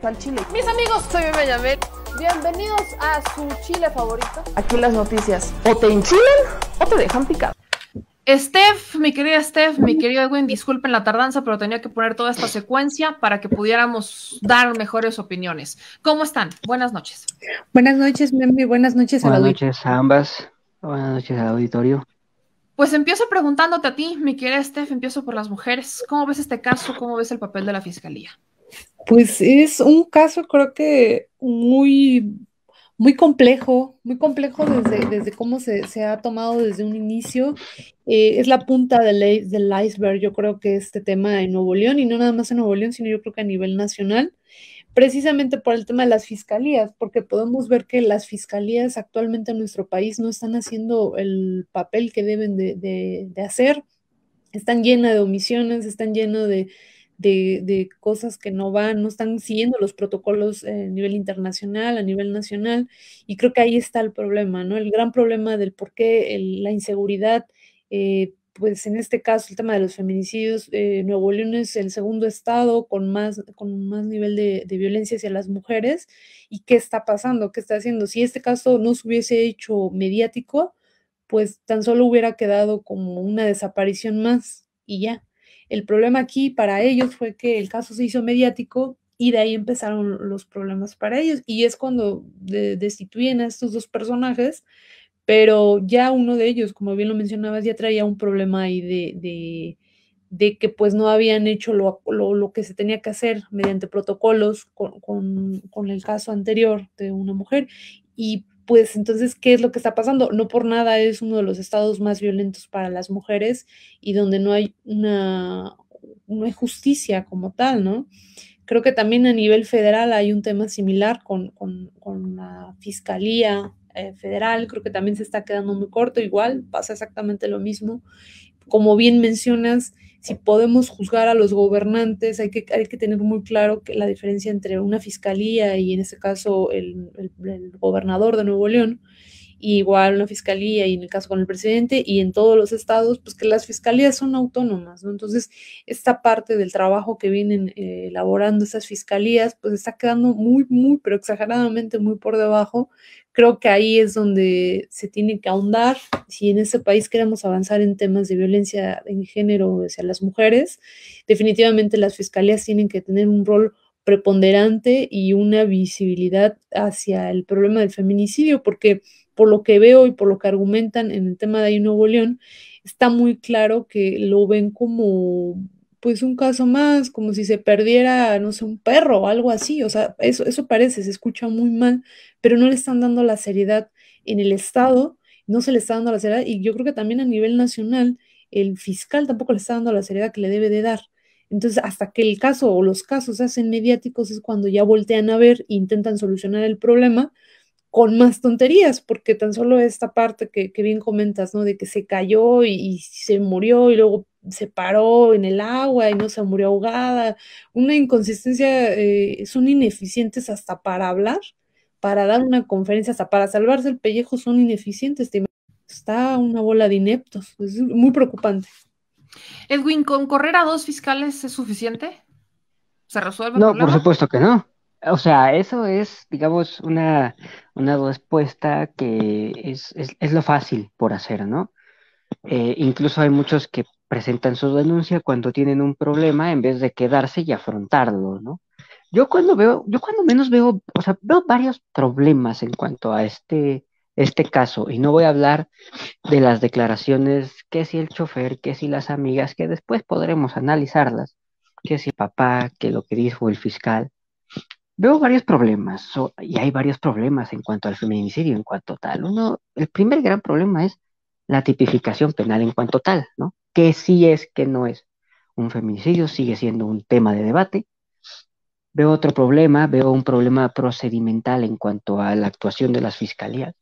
gusta el chile. Mis amigos, soy Benjamín. Bienvenidos a su chile favorito. Aquí las noticias o te enchilan o te dejan picado. Mi querida Steph, mi querido Edwin, disculpen la tardanza, pero tenía que poner toda esta secuencia para que pudiéramos dar mejores opiniones. ¿Cómo están? Buenas noches. Buenas noches, Memi. Buenas noches al auditorio. Buenas noches a ambas. Buenas noches al auditorio. Pues empiezo preguntándote a ti, mi querida Steph, empiezo por las mujeres. ¿Cómo ves este caso? ¿Cómo ves el papel de la fiscalía? Pues es un caso, creo que muy complejo desde cómo se ha tomado desde un inicio. Es la punta del iceberg, yo creo que este tema en Nuevo León, y no nada más en Nuevo León, sino yo creo que a nivel nacional, precisamente por el tema de las fiscalías, porque podemos ver que las fiscalías actualmente en nuestro país no están haciendo el papel que deben de hacer, están llenas de omisiones, están llenas de cosas que no van, no están siguiendo los protocolos a nivel internacional, a nivel nacional, y creo que ahí está el problema, ¿no? El gran problema del por qué la inseguridad, pues en este caso el tema de los feminicidios, Nuevo León es el segundo estado con más nivel de violencia hacia las mujeres. ¿Y qué está pasando? ¿Qué está haciendo? Si este caso no se hubiese hecho mediático, pues tan solo hubiera quedado como una desaparición más y ya. El problema aquí para ellos fue que el caso se hizo mediático y de ahí empezaron los problemas para ellos, y es cuando destituyen a estos dos personajes, pero ya uno de ellos, como bien lo mencionabas, ya traía un problema ahí de que pues no habían hecho lo que se tenía que hacer mediante protocolos con el caso anterior de una mujer. Y pues entonces, ¿qué es lo que está pasando? No por nada es uno de los estados más violentos para las mujeres y donde no hay no hay justicia como tal, ¿no? Creo que también a nivel federal hay un tema similar con la Fiscalía Federal. Creo que también se está quedando muy corto, igual pasa exactamente lo mismo. Como bien mencionas, si podemos juzgar a los gobernantes, hay que tener muy claro que la diferencia entre una fiscalía y en este caso el gobernador de Nuevo León, y igual una fiscalía y en el caso con el presidente y en todos los estados, pues que las fiscalías son autónomas, ¿no? Entonces, esta parte del trabajo que vienen elaborando esas fiscalías, pues está quedando muy, pero exageradamente muy por debajo. Creo que ahí es donde se tiene que ahondar. Si en ese país queremos avanzar en temas de violencia en género hacia las mujeres, definitivamente las fiscalías tienen que tener un rol preponderante y una visibilidad hacia el problema del feminicidio, porque por lo que veo y por lo que argumentan en el tema de ahí Nuevo León, está muy claro que lo ven como pues un caso más, como si se perdiera, no sé, un perro o algo así. O sea, eso parece, se escucha muy mal, pero no le están dando la seriedad en el Estado, no se le está dando la seriedad, y yo creo que también a nivel nacional, el fiscal tampoco le está dando la seriedad que le debe de dar. Entonces, hasta que el caso o los casos se hacen mediáticos es cuando ya voltean a ver e intentan solucionar el problema con más tonterías, porque tan solo esta parte que bien comentas, ¿no? De que se cayó y se murió y luego se paró en el agua y no se murió ahogada, una inconsistencia, son ineficientes hasta para hablar, para dar una conferencia, hasta para salvarse el pellejo son ineficientes. Está una bola de ineptos, es muy preocupante. Edwin, ¿con correr a dos fiscales es suficiente? ¿Se resuelve el No, problema? por supuesto que no. O sea, eso es, digamos, una respuesta que es lo fácil por hacer, ¿no? Incluso hay muchos que presentan su denuncia cuando tienen un problema en vez de quedarse y afrontarlo, ¿no? Yo cuando menos veo, o sea, veo varios problemas en cuanto a este caso, y no voy a hablar de las declaraciones, que si el chofer, que si las amigas, que después podremos analizarlas, que si papá, que lo que dijo el fiscal. Veo varios problemas, y hay varios problemas en cuanto al feminicidio, en cuanto tal. El primer gran problema es la tipificación penal en cuanto tal, ¿no? Que sí es, que no es. Un feminicidio sigue siendo un tema de debate. Veo un problema procedimental en cuanto a la actuación de las fiscalías.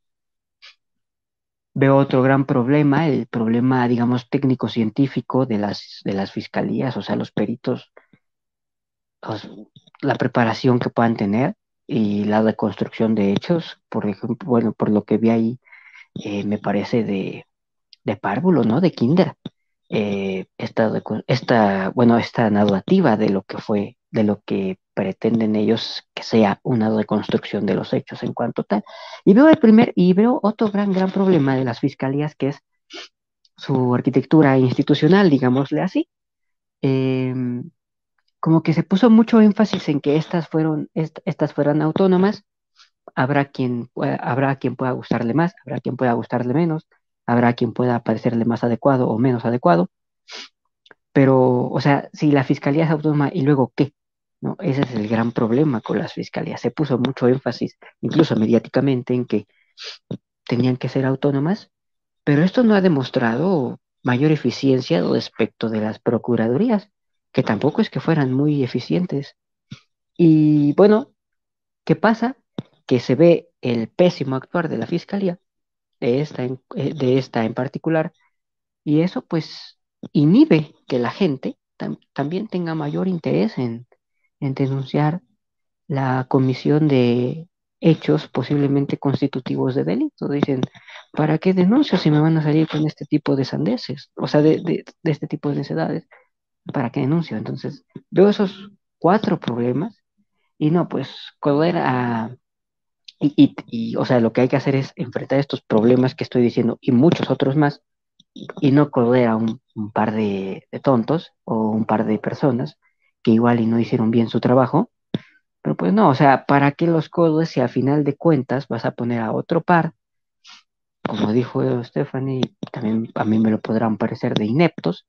Veo otro gran problema, el problema, digamos, técnico-científico de las fiscalías, o sea, los peritos, los- la preparación que puedan tener y la reconstrucción de hechos. Por ejemplo, bueno, por lo que vi ahí, me parece de párvulo, ¿no? De kinder. Esta narrativa de lo que fue de lo que pretenden ellos que sea una reconstrucción de los hechos en cuanto tal. Y veo otro gran problema de las fiscalías, que es su arquitectura institucional, digámosle así. Em, Como que se puso mucho énfasis en que estas fueran autónomas. Habrá quien pueda gustarle más, habrá quien pueda gustarle menos, habrá quien pueda parecerle más adecuado o menos adecuado, pero, o sea, si la fiscalía es autónoma, ¿y luego qué? ¿No? Ese es el gran problema con las fiscalías. Se puso mucho énfasis, incluso mediáticamente, en que tenían que ser autónomas, pero esto no ha demostrado mayor eficiencia respecto de las procuradurías, que tampoco es que fueran muy eficientes. Y bueno, ¿qué pasa? Que se ve el pésimo actuar de la fiscalía, de esta en particular, y eso pues inhibe que la gente también tenga mayor interés en denunciar la comisión de hechos posiblemente constitutivos de delito. Dicen, ¿para qué denuncio si me van a salir con este tipo de sandeces? O sea, de este tipo de necedades. ¿Para qué denuncio? Entonces, veo esos cuatro problemas y no, pues, correr a... o sea, lo que hay que hacer es enfrentar estos problemas que estoy diciendo y muchos otros más, y no correr a un par de tontos o un par de personas que igual y no hicieron bien su trabajo. Pero pues no, o sea, ¿para qué los codos si a final de cuentas vas a poner a otro par, como dijo Stephanie, también a mí me lo podrán parecer, de ineptos,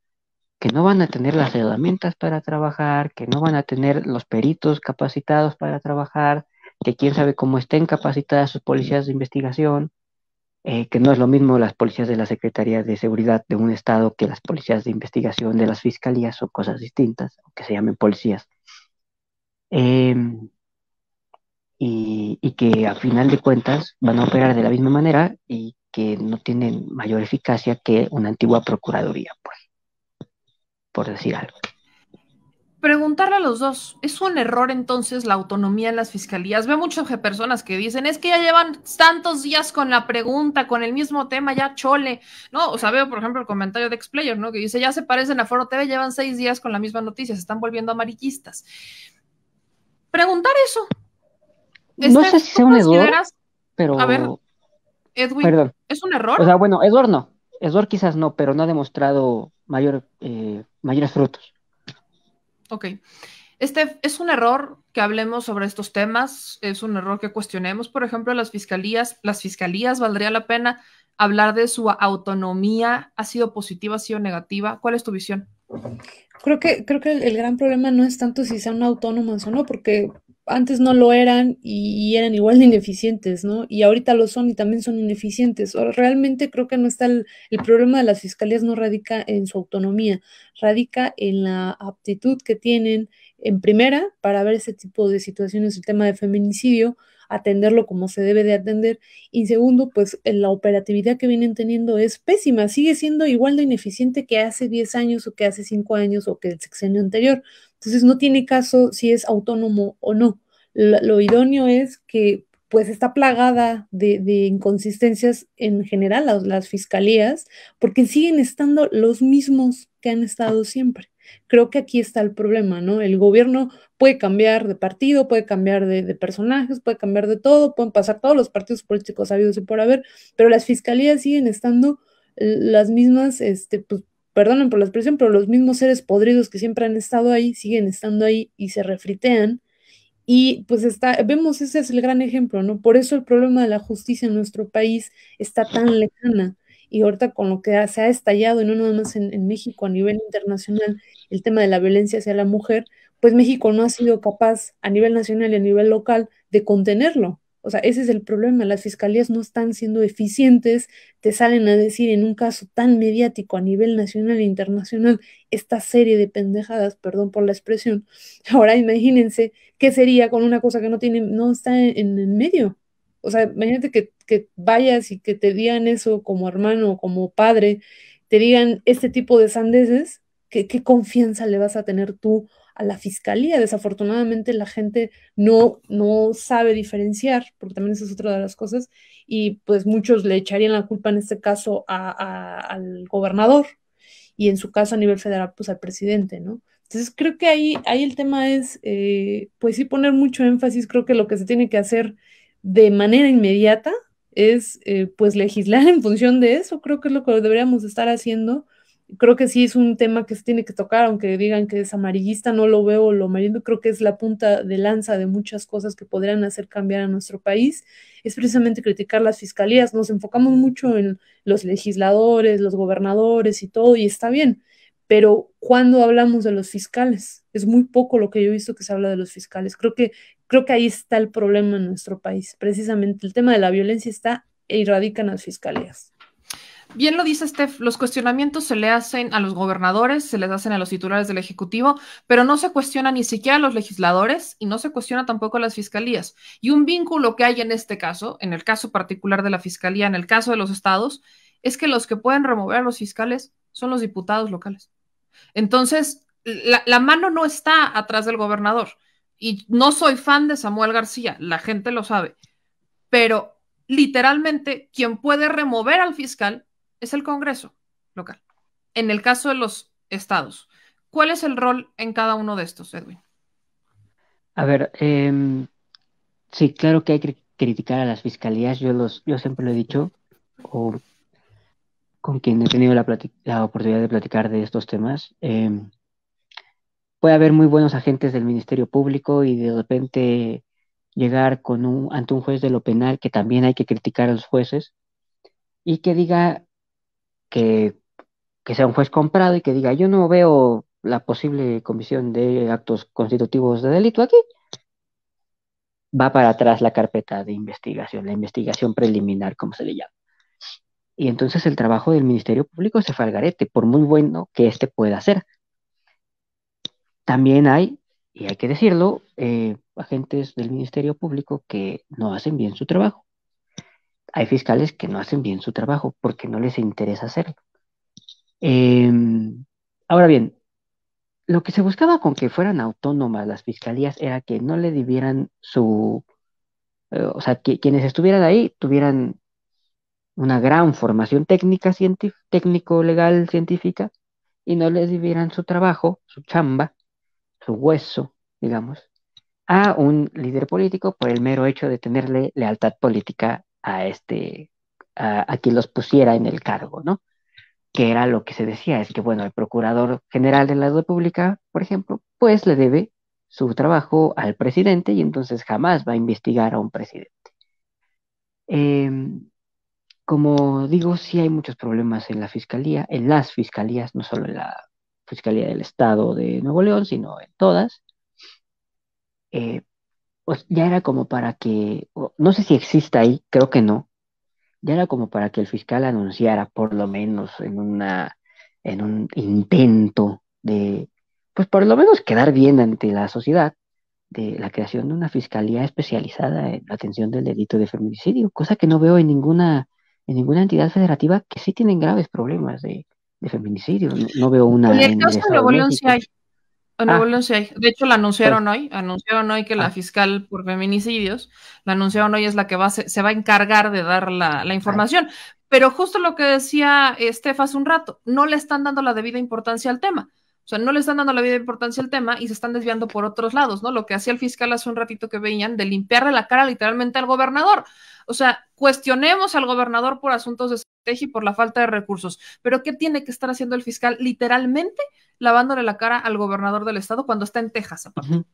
que no van a tener las herramientas para trabajar, que no van a tener los peritos capacitados para trabajar, que quién sabe cómo estén capacitadas sus policías de investigación, que no es lo mismo las policías de la Secretaría de Seguridad de un estado que las policías de investigación de las fiscalías, son cosas distintas, aunque se llamen policías. Em, y que a final de cuentas van a operar de la misma manera y que no tienen mayor eficacia que una antigua procuraduría, pues, por decir algo. Preguntarle a los dos, ¿es un error entonces la autonomía en las fiscalías? Veo muchas personas que dicen, es que ya llevan tantos días con la pregunta, con el mismo tema, ya chole, ¿no? O sea, veo, por ejemplo, el comentario de Explayer, ¿no? Que dice, ya se parecen a Foro TV, llevan 6 días con la misma noticia, se están volviendo amarillistas. Preguntar eso. No sé si ¿Tú sea un error, consideras, a ver, pero, Edwin, perdón, ¿es un o error? sea, bueno, error no, error quizás no, pero no ha demostrado mayores frutos. Ok. ¿Es un error que hablemos sobre estos temas? ¿Es un error que cuestionemos, por ejemplo, las fiscalías? ¿Las fiscalías valdría la pena hablar de su autonomía? ¿Ha sido positiva, ha sido negativa? ¿Cuál es tu visión? Creo que el gran problema no es tanto si sean autónomas o no, porque antes no lo eran y eran igual de ineficientes, ¿no? Y ahorita lo son y también son ineficientes. Realmente creo que no está el problema de las fiscalías no radica en su autonomía, radica en la aptitud que tienen en primera para ver ese tipo de situaciones, el tema de feminicidio, atenderlo como se debe de atender, y segundo, pues la operatividad que vienen teniendo es pésima, sigue siendo igual de ineficiente que hace 10 años o que hace 5 años o que el sexenio anterior. Entonces no tiene caso si es autónomo o no. Lo idóneo es que pues está plagada de inconsistencias en general las fiscalías, porque siguen estando los mismos que han estado siempre. Creo que aquí está el problema, ¿no? El gobierno puede cambiar de partido, puede cambiar de personajes, puede cambiar de todo, pueden pasar todos los partidos políticos habidos y por haber, pero las fiscalías siguen estando las mismas, pues, perdonen por la expresión, pero los mismos seres podridos que siempre han estado ahí, siguen estando ahí y se refritean. Y pues vemos, ese es el gran ejemplo, ¿no? Por eso el problema de la justicia en nuestro país está tan lejana. Y ahorita con lo que se ha estallado, y no nada más en México, a nivel internacional, el tema de la violencia hacia la mujer, pues México no ha sido capaz a nivel nacional y a nivel local de contenerlo. O sea, ese es el problema. Las fiscalías no están siendo eficientes, te salen a decir en un caso tan mediático a nivel nacional e internacional esta serie de pendejadas, perdón por la expresión. Ahora imagínense qué sería con una cosa que no está en medio. O sea, imagínate que vayas y que te digan eso como hermano o como padre, te digan este tipo de sandeces, ¿qué confianza le vas a tener tú a la fiscalía? Desafortunadamente la gente no sabe diferenciar, porque también esa es otra de las cosas, y pues muchos le echarían la culpa en este caso al gobernador, y en su caso a nivel federal, pues al presidente, ¿no? Entonces creo que ahí el tema es, pues sí, poner mucho énfasis. Creo que lo que se tiene que hacer de manera inmediata es, pues, legislar en función de eso. Creo que es lo que deberíamos estar haciendo. Creo que sí es un tema que se tiene que tocar, aunque digan que es amarillista, no lo veo lo amarillento. Creo que es la punta de lanza de muchas cosas que podrían hacer cambiar a nuestro país. Es precisamente criticar las fiscalías. Nos enfocamos mucho en los legisladores, los gobernadores y todo, y está bien, pero cuando hablamos de los fiscales, es muy poco lo que yo he visto que se habla de los fiscales. Creo que ahí está el problema en nuestro país. Precisamente el tema de la violencia está e radica en las fiscalías. Bien lo dice Steph, los cuestionamientos se le hacen a los gobernadores, se les hacen a los titulares del Ejecutivo, pero no se cuestiona ni siquiera a los legisladores y no se cuestiona tampoco a las fiscalías. Y un vínculo que hay en este caso, en el caso particular de la fiscalía, en el caso de los estados, es que los que pueden remover a los fiscales son los diputados locales. Entonces, la mano no está atrás del gobernador. Y no soy fan de Samuel García, la gente lo sabe, pero literalmente quien puede remover al fiscal es el Congreso local. En el caso de los estados, ¿cuál es el rol en cada uno de estos, Edwin? A ver, sí, claro que hay que criticar a las fiscalías, yo siempre lo he dicho, o con quien he tenido la oportunidad de platicar de estos temas. Puede haber muy buenos agentes del Ministerio Público y de repente llegar ante un juez de lo penal, que también hay que criticar a los jueces, y que diga que, que sea un juez comprado y que diga, yo no veo la posible comisión de actos constitutivos de delito aquí. Va para atrás la carpeta de investigación, la investigación preliminar, como se le llama. Y entonces el trabajo del Ministerio Público se fue al garete, por muy bueno que éste pueda ser. También hay, y hay que decirlo, agentes del Ministerio Público que no hacen bien su trabajo. Hay fiscales que no hacen bien su trabajo porque no les interesa hacerlo. Eh, Ahora bien, lo que se buscaba con que fueran autónomas las fiscalías era que no le debieran o sea, que quienes estuvieran ahí tuvieran una gran formación técnica, técnico-legal, científica, y no les debieran su trabajo, su chamba, su hueso, digamos, a un líder político por el mero hecho de tenerle lealtad política a quien los pusiera en el cargo, ¿no? Que era lo que se decía, es que, bueno, el Procurador General de la República, por ejemplo, pues le debe su trabajo al presidente y entonces jamás va a investigar a un presidente. Em, Como digo, sí hay muchos problemas en la fiscalía, en las fiscalías, no solo en la Fiscalía del Estado de Nuevo León, sino en todas. Eh, pues ya era como para que, no sé si exista ahí, creo que no, ya era como para que el fiscal anunciara, por lo menos en un intento de, pues por lo menos quedar bien ante la sociedad, de la creación de una fiscalía especializada en la atención del delito de feminicidio, cosa que no veo en ninguna entidad federativa que sí tienen graves problemas de feminicidio. No, no veo En una el en el caso de Estado de Nuevo León sí México. hay. En Nuevo Ah, León sí hay. De hecho, la pues, anunciaron hoy que la ah, fiscal por feminicidios, la anunciaron hoy, es la que se va a encargar de dar la ah, información. Pero justo lo que decía Steph hace un rato, no le están dando la debida importancia al tema. O sea, no le están dando la debida importancia al tema y se están desviando por otros lados, ¿no? Lo que hacía el fiscal hace un ratito que veían de limpiarle la cara literalmente al gobernador. O sea, cuestionemos al gobernador por asuntos de estrategia y por la falta de recursos. Pero ¿qué tiene que estar haciendo el fiscal? Literalmente lavándole la cara al gobernador del estado cuando está en Texas, aparte. ujú.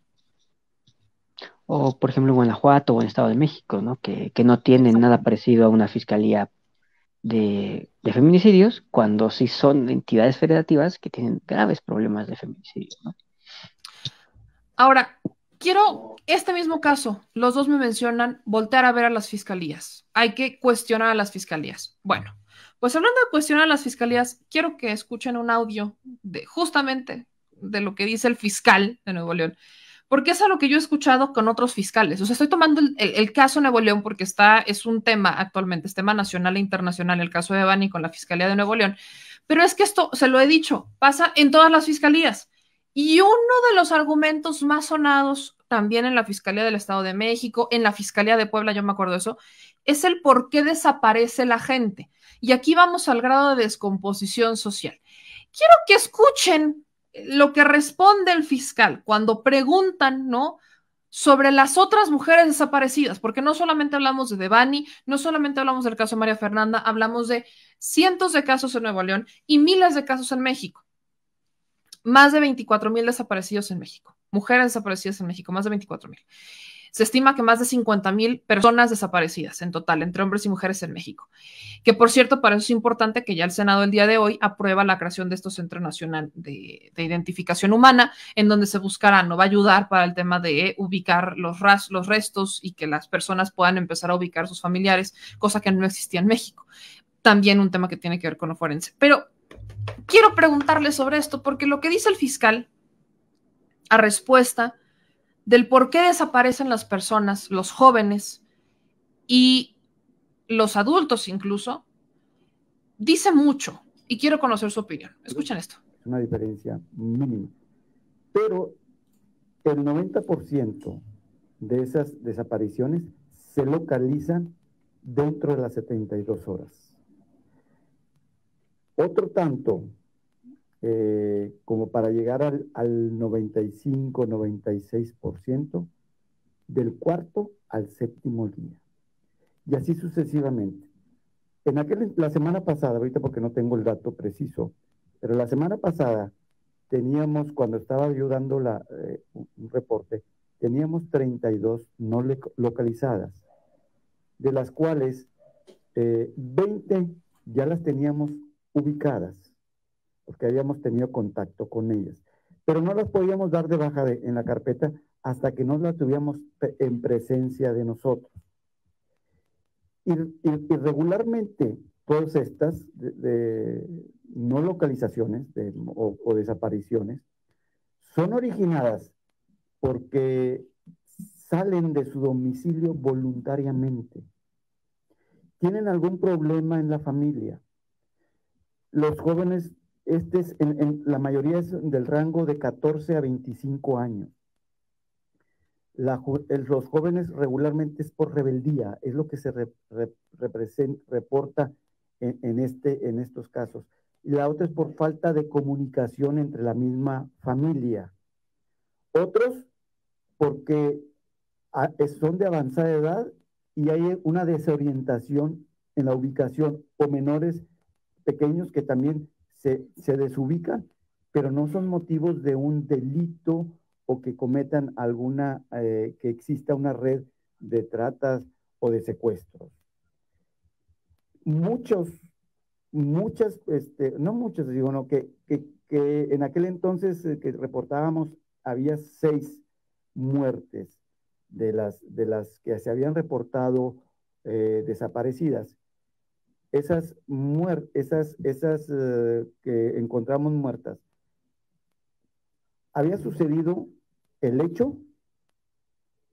O, por ejemplo, en Guanajuato o en Estado de México, ¿no? Que no tienen nada parecido a una fiscalía de feminicidios, cuando sí son entidades federativas que tienen graves problemas de feminicidio, ¿no? Ahora, quiero este mismo caso, los dos me mencionan voltear a ver a las fiscalías. Hay que cuestionar a las fiscalías. Bueno, pues hablando de cuestionar a las fiscalías, quiero que escuchen un audio de justamente de lo que dice el fiscal de Nuevo León, porque es algo que yo he escuchado con otros fiscales. O sea, estoy tomando el caso Nuevo León porque es un tema actualmente, es tema nacional e internacional, el caso de Bani con la Fiscalía de Nuevo León. Pero es que esto, se lo he dicho, pasa en todas las fiscalías. Y uno de los argumentos más sonados también en la Fiscalía del Estado de México, en la Fiscalía de Puebla, yo me acuerdo de eso, es el por qué desaparece la gente. Y aquí vamos al grado de descomposición social. Quiero que escuchen lo que responde el fiscal cuando preguntan, ¿no?, sobre las otras mujeres desaparecidas, porque no solamente hablamos de Devani, no solamente hablamos del caso de María Fernanda, hablamos de cientos de casos en Nuevo León y miles de casos en México. Más de 24,000 desaparecidos en México. Mujeres desaparecidas en México, más de 24,000. Se estima que más de 50,000 personas desaparecidas en total, entre hombres y mujeres en México. Que, por cierto, para eso es importante que ya el Senado el día de hoy aprueba la creación de estos Centros Nacional de Identificación Humana, en donde se buscará, no va a ayudar para el tema de ubicar los restos y que las personas puedan empezar a ubicar a sus familiares, cosa que no existía en México. También un tema que tiene que ver con lo forense. Pero quiero preguntarle sobre esto, porque lo que dice el fiscal a respuesta del por qué desaparecen las personas, los jóvenes y los adultos incluso, dice mucho y quiero conocer su opinión. Escuchen esto. Es una diferencia mínima, pero el 90% de esas desapariciones se localizan dentro de las 72 horas. Otro tanto, como para llegar al 95-96% del cuarto al séptimo día. Y así sucesivamente. La semana pasada, ahorita porque no tengo el dato preciso, pero la semana pasada teníamos, cuando estaba yo dando un reporte, teníamos 32 no localizadas, de las cuales 20 ya las teníamos ubicadas, porque habíamos tenido contacto con ellas, pero no las podíamos dar de baja en la carpeta hasta que no las tuviéramos en presencia de nosotros. Y regularmente todas estas de no localizaciones o desapariciones son originadas porque salen de su domicilio voluntariamente, tienen algún problema en la familia. Los jóvenes, la mayoría es del rango de 14 a 25 años. Los jóvenes regularmente es por rebeldía, es lo que se reporta en estos casos. Y la otra es por falta de comunicación entre la misma familia. Otros porque son de avanzada edad y hay una desorientación en la ubicación, o menores pequeños que también se desubican, pero no son motivos de un delito o que cometan que exista una red de tratas o de secuestros. No muchos, digo, no, que en aquel entonces que reportábamos había 6 muertes de las que se habían reportado desaparecidas. Esas que encontramos muertas, había sucedido el hecho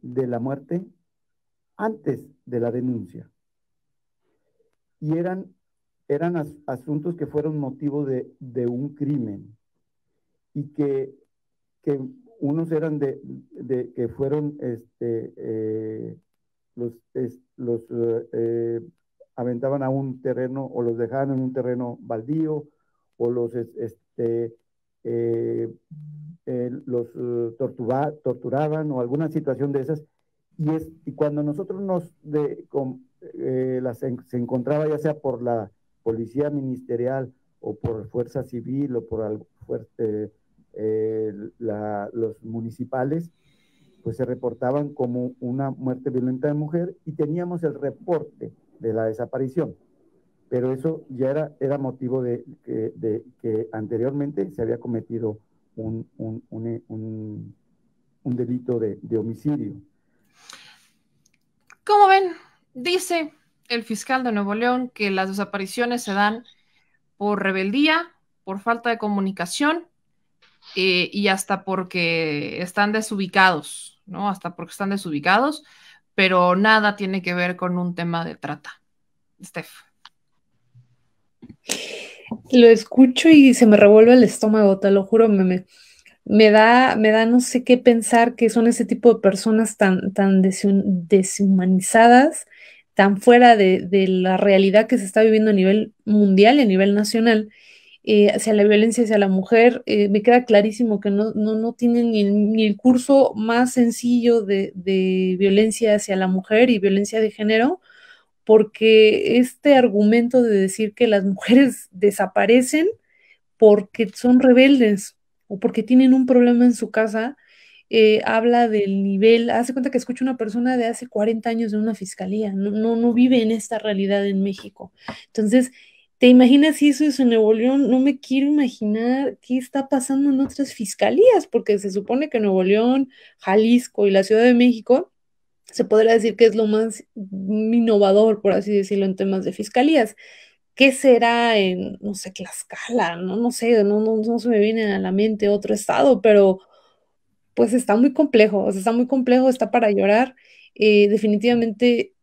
de la muerte antes de la denuncia. Y eran asuntos que fueron motivo de un crimen. Y que unos eran que fueron los aventaban a un terreno o los dejaban en un terreno baldío o los torturaban o alguna situación de esas, y cuando nosotros se encontraba ya sea por la policía ministerial o por fuerza civil o por los municipales, pues se reportaban como una muerte violenta de mujer y teníamos el reporte de la desaparición. Pero eso ya era motivo de que anteriormente se había cometido un delito de homicidio. ¿Cómo ven? Dice el fiscal de Nuevo León que las desapariciones se dan por rebeldía, por falta de comunicación y hasta porque están desubicados, ¿no? Hasta porque están desubicados, pero nada tiene que ver con un tema de trata. Steph. Lo escucho y se me revuelve el estómago, te lo juro, me da no sé qué pensar, que son ese tipo de personas tan deshumanizadas, tan fuera de la realidad que se está viviendo a nivel mundial y a nivel nacional, hacia la violencia hacia la mujer. Me queda clarísimo que no tienen ni el curso más sencillo de violencia hacia la mujer y violencia de género, porque este argumento de decir que las mujeres desaparecen porque son rebeldes o porque tienen un problema en su casa, habla del nivel, hace cuenta que escucha una persona de hace 40 años de una fiscalía, no vive en esta realidad en México. Entonces, ¿te imaginas si eso es en Nuevo León? No me quiero imaginar qué está pasando en otras fiscalías, porque se supone que Nuevo León, Jalisco y la Ciudad de México se podría decir que es lo más innovador, por así decirlo, en temas de fiscalías. ¿Qué será en, no sé, Tlaxcala? No sé, no se me viene a la mente otro estado, pero pues está muy complejo, o sea, está muy complejo, está para llorar. Definitivamente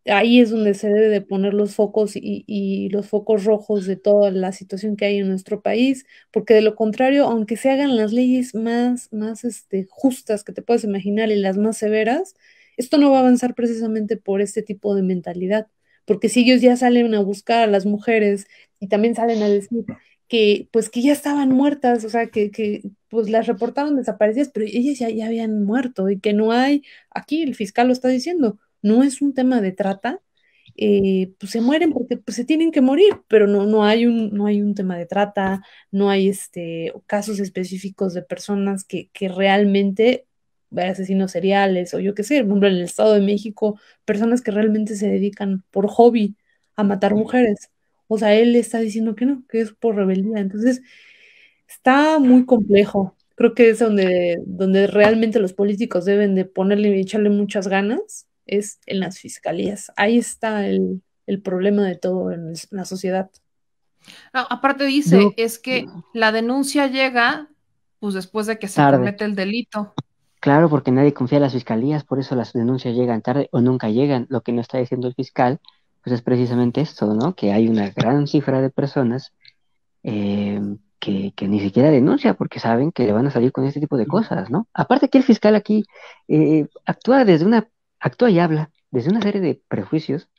ahí es donde se debe de poner los focos y los focos rojos de toda la situación que hay en nuestro país, porque de lo contrario, aunque se hagan las leyes más justas que te puedes imaginar y las más severas, esto no va a avanzar precisamente por este tipo de mentalidad, porque si ellos ya salen a buscar a las mujeres y también salen a decir que pues que ya estaban muertas, o sea, que pues las reportaron desaparecidas, pero ellas ya habían muerto y que no hay, aquí el fiscal lo está diciendo, no es un tema de trata, pues se mueren porque pues, se tienen que morir, pero no hay un tema de trata, no hay casos específicos de personas que realmente, asesinos seriales o yo qué sé, por ejemplo, en el Estado de México, personas que realmente se dedican por hobby a matar mujeres. O sea, él está diciendo que no, que es por rebeldía. Entonces, está muy complejo. Creo que es donde realmente los políticos deben de ponerle y echarle muchas ganas, es en las fiscalías. Ahí está el problema de todo en la sociedad. No, aparte dice, Yo, es que la denuncia llega pues después de que se tarde. comete el delito. Claro, porque nadie confía en las fiscalías, por eso las denuncias llegan tarde o nunca llegan. Lo que no está diciendo el fiscal, pues es precisamente esto, ¿no? Que hay una gran cifra de personas eh, que ni siquiera denuncia porque saben que le van a salir con este tipo de cosas, ¿no? Aparte que el fiscal aquí actúa actúa y habla desde una serie de prejuicios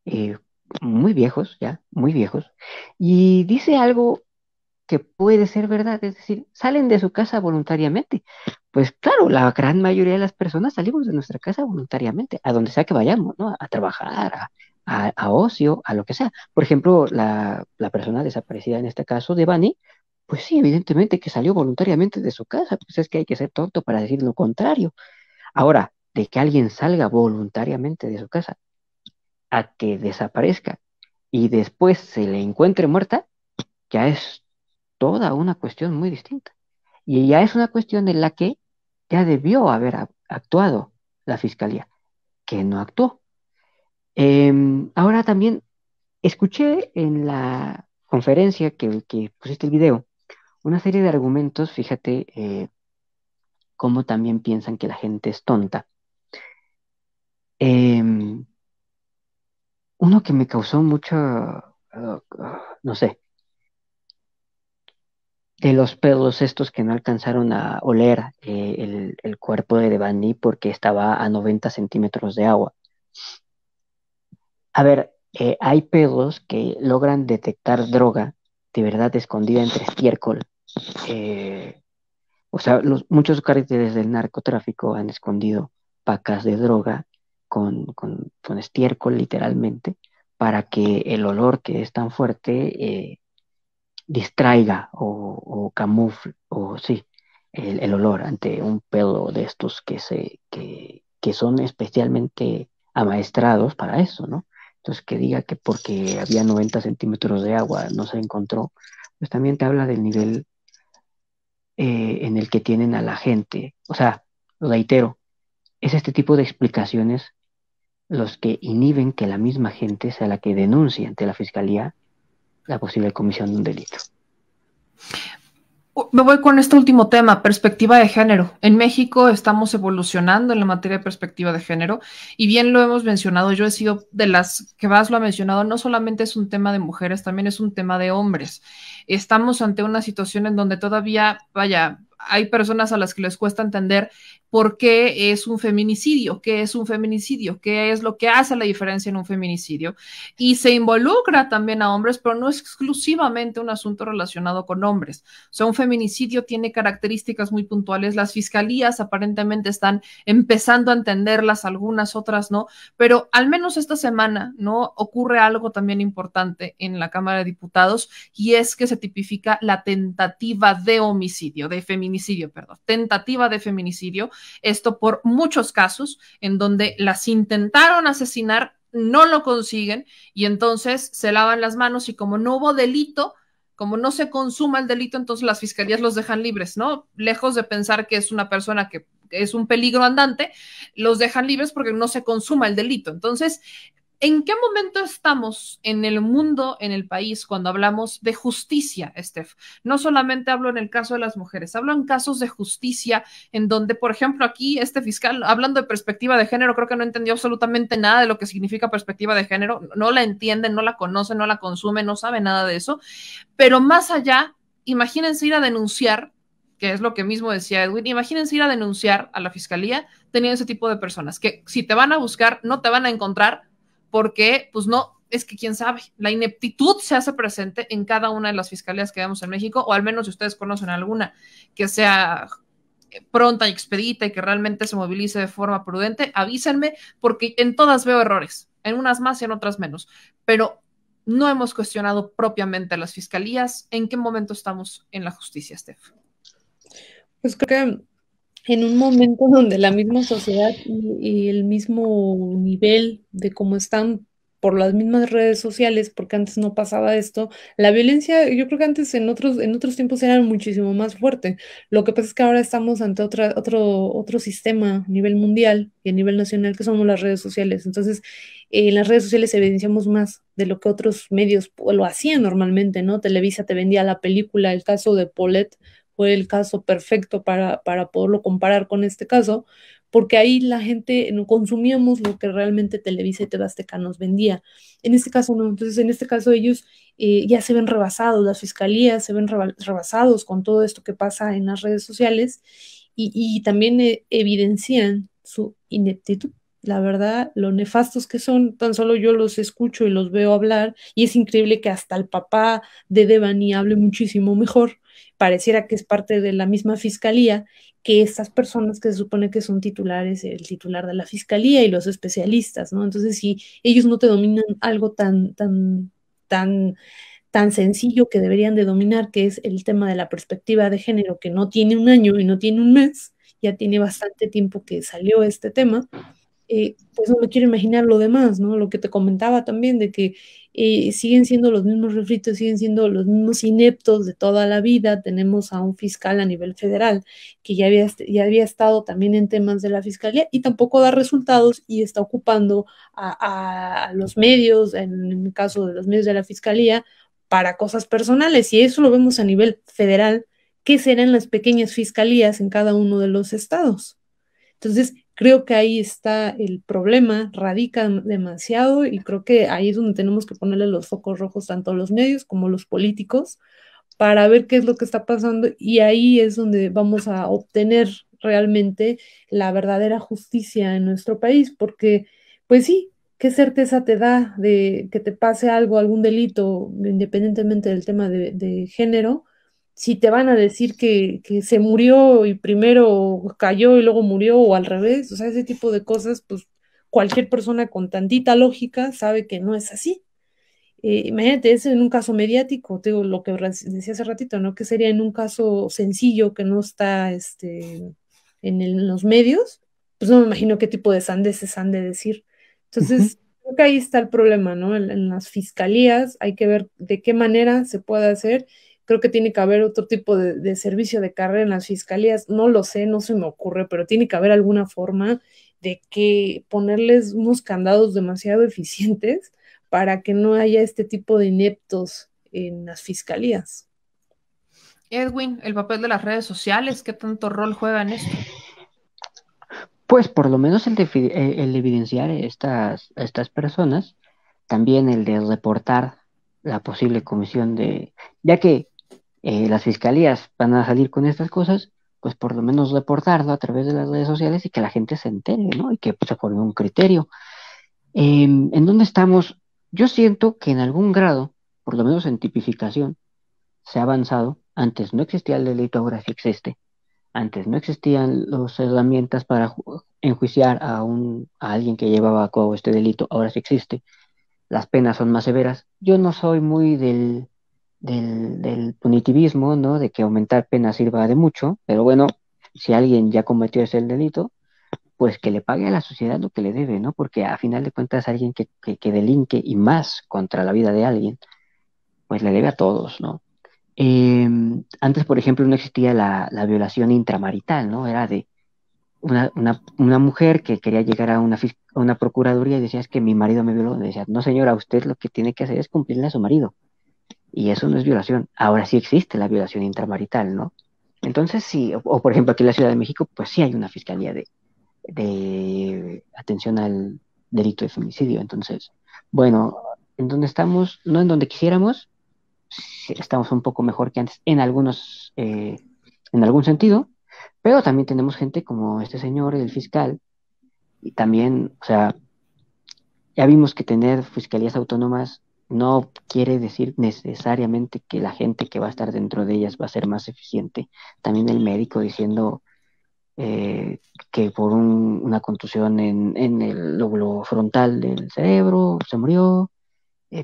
eh, muy viejos, ya, muy viejos, y dice algo que puede ser verdad, es decir, salen de su casa voluntariamente. Pues claro, la gran mayoría de las personas salimos de nuestra casa voluntariamente, a donde sea que vayamos, ¿no? A trabajar, a ocio, a lo que sea. Por ejemplo, la persona desaparecida en este caso de Bani, pues sí, evidentemente que salió voluntariamente de su casa, pues es que hay que ser tonto para decir lo contrario. Ahora, de que alguien salga voluntariamente de su casa a que desaparezca y después se le encuentre muerta, ya es toda una cuestión muy distinta. Y ya es una cuestión en la que ya debió haber actuado la fiscalía, que no actuó. Ahora también escuché en la conferencia que pusiste el video una serie de argumentos, fíjate cómo también piensan que la gente es tonta. Em, Uno que me causó mucho, no sé, de los pedos estos que no alcanzaron a oler el cuerpo de Devani porque estaba a 90 centímetros de agua. A ver, hay pedos que logran detectar droga de verdad escondida entre estiércol. Eh, o sea, muchos cárteles del narcotráfico han escondido pacas de droga con estiércol literalmente para que el olor que es tan fuerte distraiga o camufle, o sí, el olor ante un pedo de estos que son especialmente amaestrados para eso, ¿no? Entonces, que diga que porque había 90 centímetros de agua no se encontró, pues también te habla del nivel en el que tienen a la gente. O sea, lo reitero, es este tipo de explicaciones los que inhiben que la misma gente sea la que denuncie ante la fiscalía la posible comisión de un delito. Me voy con este último tema, perspectiva de género. En México estamos evolucionando en la materia de perspectiva de género y bien lo hemos mencionado, yo he sido de las que más lo ha mencionado, no solamente es un tema de mujeres, también es un tema de hombres. Estamos ante una situación en donde todavía, vaya, hay personas a las que les cuesta entender por qué es un feminicidio, qué es un feminicidio, qué es lo que hace la diferencia en un feminicidio. Y se involucra también a hombres, pero no es exclusivamente un asunto relacionado con hombres. O sea, un feminicidio tiene características muy puntuales. Las fiscalías aparentemente están empezando a entenderlas, algunas otras no, pero al menos esta semana, ¿no? Ocurre algo también importante en la Cámara de Diputados, y es que se tipifica la tentativa de homicidio, de feminicidio, perdón, tentativa de feminicidio. Esto por muchos casos en donde las intentaron asesinar, no lo consiguen y entonces se lavan las manos, y como no hubo delito, como no se consuma el delito, entonces las fiscalías los dejan libres, ¿no? Lejos de pensar que es una persona que es un peligro andante, los dejan libres porque no se consuma el delito. Entonces, ¿en qué momento estamos en el mundo, en el país, cuando hablamos de justicia, Steph? No solamente hablo en el caso de las mujeres, hablo en casos de justicia en donde, por ejemplo, aquí este fiscal, hablando de perspectiva de género, creo que no entendió absolutamente nada de lo que significa perspectiva de género, no la entienden, no la conocen, no la consumen, no sabe nada de eso, pero más allá, imagínense ir a denunciar, que es lo que mismo decía Edwin, imagínense ir a denunciar a la fiscalía teniendo ese tipo de personas, que si te van a buscar, no te van a encontrar, porque, pues no, es que quién sabe, la ineptitud se hace presente en cada una de las fiscalías que vemos en México, o al menos si ustedes conocen alguna que sea pronta y expedita y que realmente se movilice de forma prudente, avísenme, porque en todas veo errores, en unas más y en otras menos, pero no hemos cuestionado propiamente a las fiscalías. ¿En qué momento estamos en la justicia, Steph? Pues creo que en un momento donde la misma sociedad y el mismo nivel de cómo están por las mismas redes sociales, porque antes no pasaba esto, la violencia, yo creo que antes en otros tiempos era muchísimo más fuerte. Lo que pasa es que ahora estamos ante otro sistema a nivel mundial y a nivel nacional, que somos las redes sociales. Entonces, en las redes sociales evidenciamos más de lo que otros medios lo hacían normalmente, ¿no? Televisa te vendía la película, el caso de Paulette fue el caso perfecto para poderlo comparar con este caso, porque ahí la gente no consumíamos lo que realmente Televisa y TV Azteca nos vendía. En este caso no, entonces en este caso ellos ya se ven rebasados, las fiscalías se ven rebasados con todo esto que pasa en las redes sociales y también evidencian su ineptitud. La verdad, lo nefastos que son, tan solo yo los escucho y los veo hablar, y es increíble que hasta el papá de Devani hable muchísimo mejor. Pareciera que es parte de la misma fiscalía que estas personas que se supone que son titulares, el titular de la fiscalía y los especialistas, ¿no? Entonces, si ellos no te dominan algo tan, tan sencillo que deberían de dominar, que es el tema de la perspectiva de género, que no tiene un año y no tiene un mes, ya tiene bastante tiempo que salió este tema, pues no me quiero imaginar lo demás, ¿no? Lo que te comentaba también de que siguen siendo los mismos refritos, siguen siendo los mismos ineptos de toda la vida. Tenemos a un fiscal a nivel federal que ya había estado también en temas de la fiscalía y tampoco da resultados y está ocupando a los medios, en el caso de los medios de la fiscalía, para cosas personales. Y eso lo vemos a nivel federal. ¿Qué serán las pequeñas fiscalías en cada uno de los estados? Entonces, creo que ahí está el problema, radica demasiado y creo que ahí es donde tenemos que ponerle los focos rojos tanto a los medios como a los políticos para ver qué es lo que está pasando, y ahí es donde vamos a obtener realmente la verdadera justicia en nuestro país, porque pues sí, ¿qué certeza te da de que te pase algo, algún delito, independientemente del tema de género? Si te van a decir que se murió y primero cayó y luego murió, o al revés, o sea, ese tipo de cosas, pues cualquier persona con tantita lógica sabe que no es así. Imagínate, eso en un caso mediático, te digo lo que decía hace ratito, ¿no? Que sería en un caso sencillo que no está en los medios, pues no me imagino qué tipo de sandeces han de decir. Entonces, creo que ahí está el problema, ¿no? En las fiscalías hay que ver de qué manera se puede hacer. Creo que tiene que haber otro tipo de servicio de carrera en las fiscalías. No lo sé, no se me ocurre, pero tiene que haber alguna forma de que ponerles unos candados demasiado eficientes para que no haya este tipo de ineptos en las fiscalías. Edwin, el papel de las redes sociales, ¿qué tanto rol juega en esto? Pues por lo menos el evidenciar a estas personas, también el de reportar la posible comisión ya que las fiscalías van a salir con estas cosas, pues por lo menos reportarlo a través de las redes sociales y que la gente se entere, ¿no? Y que pues, se forme un criterio. ¿En dónde estamos? Yo siento que en algún grado, por lo menos en tipificación, se ha avanzado. Antes no existía el delito, ahora sí existe. Antes no existían las herramientas para enjuiciar a alguien que llevaba a cabo este delito, ahora sí existe. Las penas son más severas. Yo no soy muy del punitivismo, ¿no? De que aumentar penas sirva de mucho, pero bueno, si alguien ya cometió ese delito, pues que le pague a la sociedad lo que le debe, ¿no? Porque a final de cuentas alguien que delinque y más contra la vida de alguien, pues le debe a todos, ¿no? Antes, por ejemplo, no existía la violación intramarital, ¿no? Era de una mujer que quería llegar a una procuraduría y decía, es que mi marido me violó. Y decía, no señora, usted lo que tiene que hacer es cumplirle a su marido. Y eso no es violación. Ahora sí existe la violación intramarital, ¿no? Entonces sí, o por ejemplo aquí en la Ciudad de México, pues sí hay una fiscalía de atención al delito de femicidio. Entonces, bueno, en donde estamos, no en donde quisiéramos, sí, estamos un poco mejor que antes en algún sentido, pero también tenemos gente como este señor, el fiscal, y también, o sea, ya vimos que tener fiscalías autónomas no quiere decir necesariamente que la gente que va a estar dentro de ellas va a ser más eficiente. También el médico diciendo que por una contusión en el lóbulo frontal del cerebro se murió,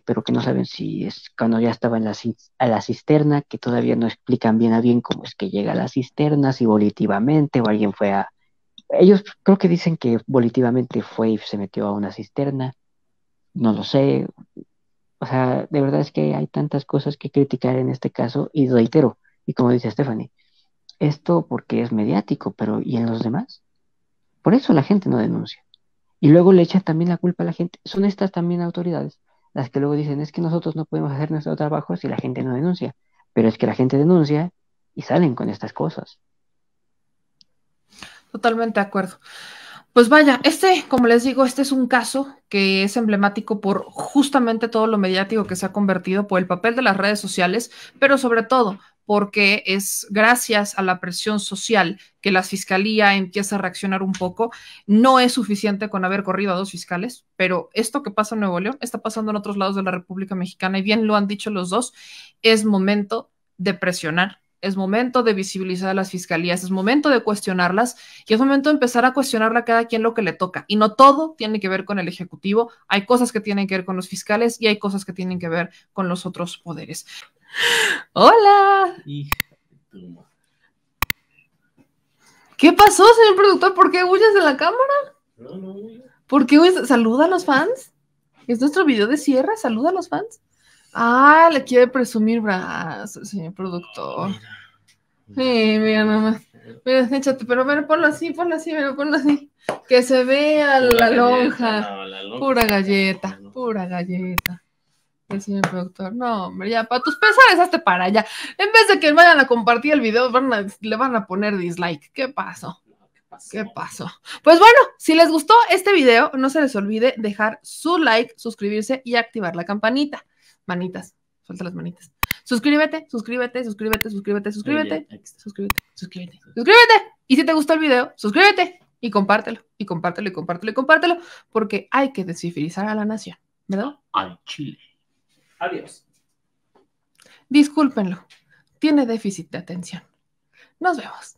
pero que no saben si es cuando ya estaba a la cisterna, que todavía no explican bien a bien cómo es que llega a la cisterna, si volitivamente o alguien fue a... Ellos creo que dicen que volitivamente fue y se metió a una cisterna, no lo sé. O sea, de verdad es que hay tantas cosas que criticar en este caso y reitero, y como dice Stephanie, esto porque es mediático, pero ¿y en los demás? Por eso la gente no denuncia. Y luego le echan también la culpa a la gente. Son estas también autoridades las que luego dicen, es que nosotros no podemos hacer nuestro trabajo si la gente no denuncia. Pero es que la gente denuncia y salen con estas cosas. Totalmente de acuerdo. Pues vaya, como les digo, este es un caso que es emblemático por justamente todo lo mediático que se ha convertido, por el papel de las redes sociales, pero sobre todo porque es gracias a la presión social que la fiscalía empieza a reaccionar un poco. No es suficiente con haber corrido a 2 fiscales, pero esto que pasa en Nuevo León está pasando en otros lados de la República Mexicana y bien lo han dicho los dos, es momento de presionar. Es momento de visibilizar a las fiscalías, es momento de cuestionarlas y es momento de empezar a cuestionarle a cada quien lo que le toca. Y no todo tiene que ver con el Ejecutivo, hay cosas que tienen que ver con los fiscales y hay cosas que tienen que ver con los otros poderes. ¡Hola! ¿Qué pasó, señor productor? ¿Por qué huyes de la cámara? No. ¿Por qué huyes? ¿Saluda a los fans? ¿Es nuestro video de cierre? ¿Saluda a los fans? Ah, le quiere presumir brazos, señor productor. Sí, mira nomás. Mira, échate, pero ponlo así, ponlo así. Que se vea la lonja. Pura galleta, pura galleta. El señor productor. No, hombre, ya, para tus pesares, hazte para allá. En vez de que vayan a compartir el video, le van a poner dislike. ¿Qué pasó? ¿Qué pasó? Pues bueno, si les gustó este video, no se les olvide dejar su like, suscribirse y activar la campanita. Manitas, suelta las manitas. Suscríbete. Y si te gustó el video, suscríbete y compártelo, porque hay que descifrizar a la nación, ¿verdad? Al Chile. Adiós. Discúlpenlo, tiene déficit de atención. Nos vemos.